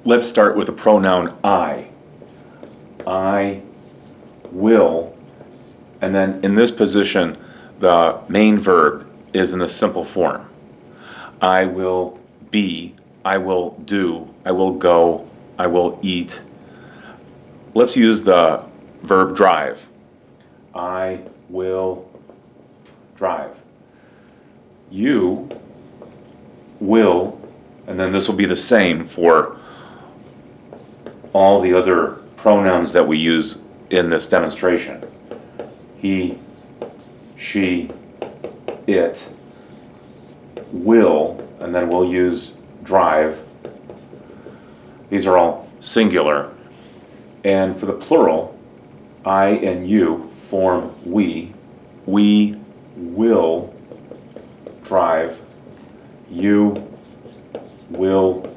Let's start with the pronoun I. I will, and then in this position, the main verb is in the simple form. I will be, I will do, I will go, I will eat. Let's use the verb drive. I will drive. You will, and then this will be the same for all the other pronouns that we use in this demonstration. He, she, it, will, and then we'll use drive. These are all singular. And for the plural, I and you form we. We will drive. You will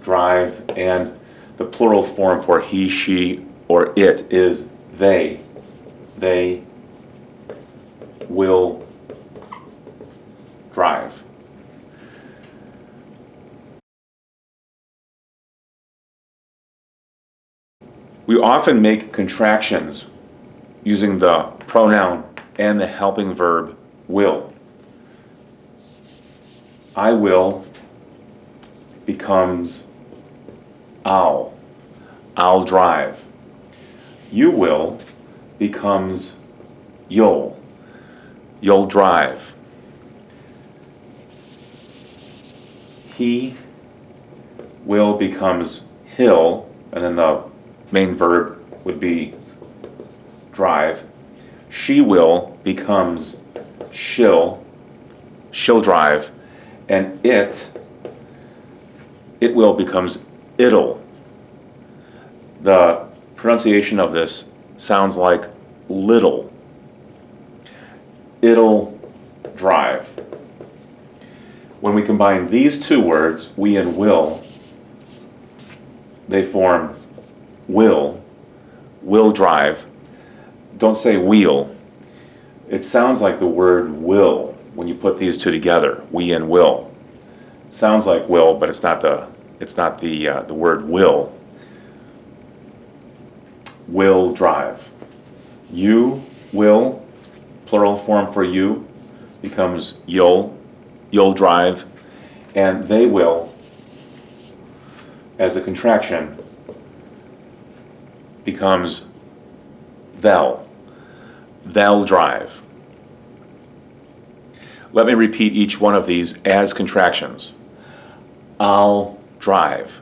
drive. And the plural form for he, she, or it is they. They will drive. We often make contractions using the pronoun and the helping verb will. I will becomes I'll. I'll drive. You will becomes you'll. You'll drive. He will becomes he'll, and then the main verb would be drive. She will becomes she'll drive, and it will becomes it'll. The pronunciation of this sounds like little. It'll drive. When we combine these two words, we and will, they form will drive. Don't say wheel. It sounds like the word will when you put these two together, we and will. Sounds like will, but it's not the word will. Will drive. You will, plural form for you, becomes you'll drive, and they will, as a contraction, becomes they'll drive. Let me repeat each one of these as contractions. I'll drive.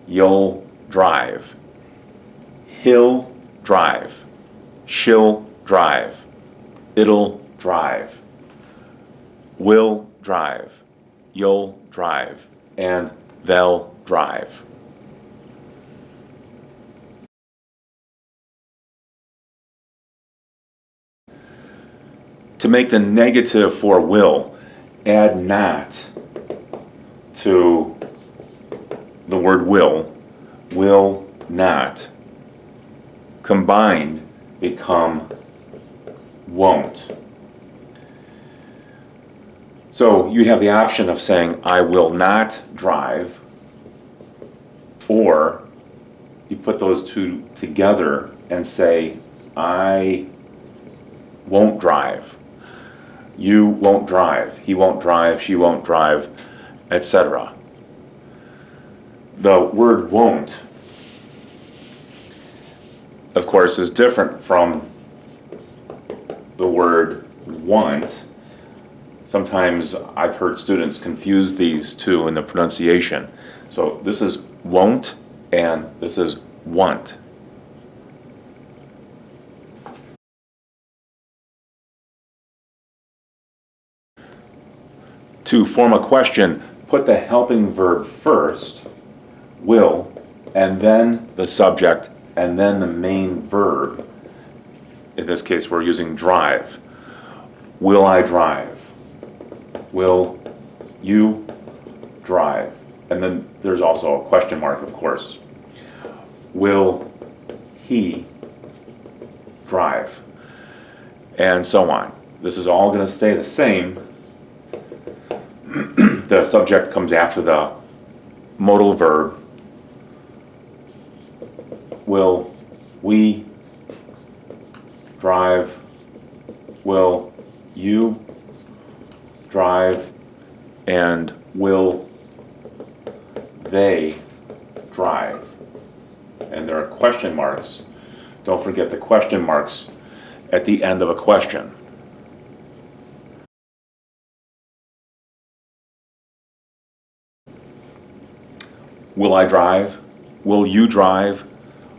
You'll drive. He'll drive. She'll drive. It'll drive. Will drive. You'll drive. And they'll drive. To make the negative for will, add not to the word will not. Combined become won't. So you have the option of saying, I will not drive, or you put those two together and say, I won't drive. You won't drive. He won't drive. She won't drive, etc. The word won't, of course, is different from the word want. Sometimes I've heard students confuse these two in the pronunciation. So this is won't and this is want. To form a question, put the helping verb first, will, and then the subject, and then the main verb. In this case, we're using drive. Will I drive? Will you drive? And then there's also a question mark, of course. Will he drive? and so on. This is all going to stay the same. The subject comes after the modal verb. Will we drive? Will you drive? And will they drive? And there are question marks. Don't forget the question marks at the end of a question. Will I drive? Will you drive?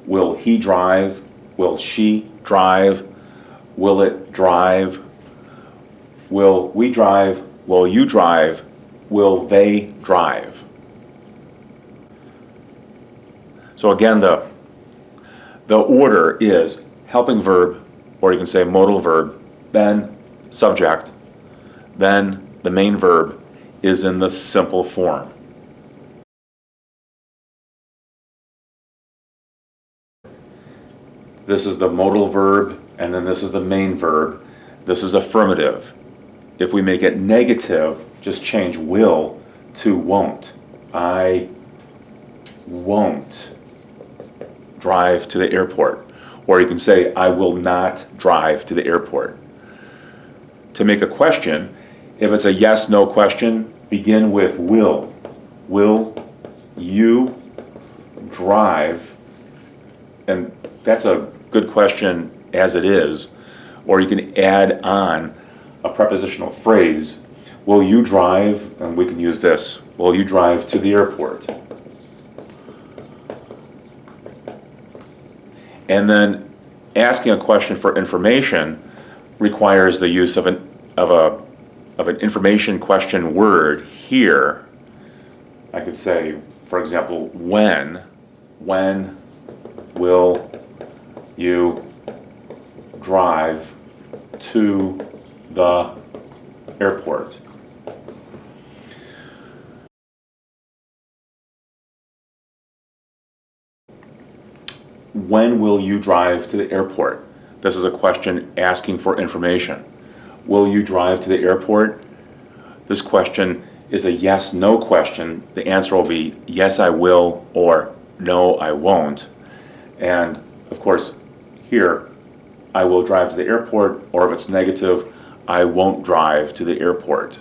Will he drive? Will she drive? Will it drive? Will we drive? Will you drive? Will they drive? So again, the order is helping verb, or you can say modal verb, then subject, then the main verb is in the simple form. This is the modal verb, and then this is the main verb. This is affirmative. If we make it negative, just change will to won't. I won't drive to the airport. Or you can say, I will not drive to the airport. To make a question, if it's a yes/no question, begin with will. Will you drive? And that's a good question as it is. Or you can add on a prepositional phrase. Will you drive? And we can use this. Will you drive to the airport? And then asking a question for information requires the use of an information question word here. I could say, for example, when will you drive to the airport? When will you drive to the airport? This is a question asking for information. Will you drive to the airport? This question is a yes/no question. The answer will be yes, I will, or no, I won't. And of course, here, I will drive to the airport, or if it's negative, I won't drive to the airport.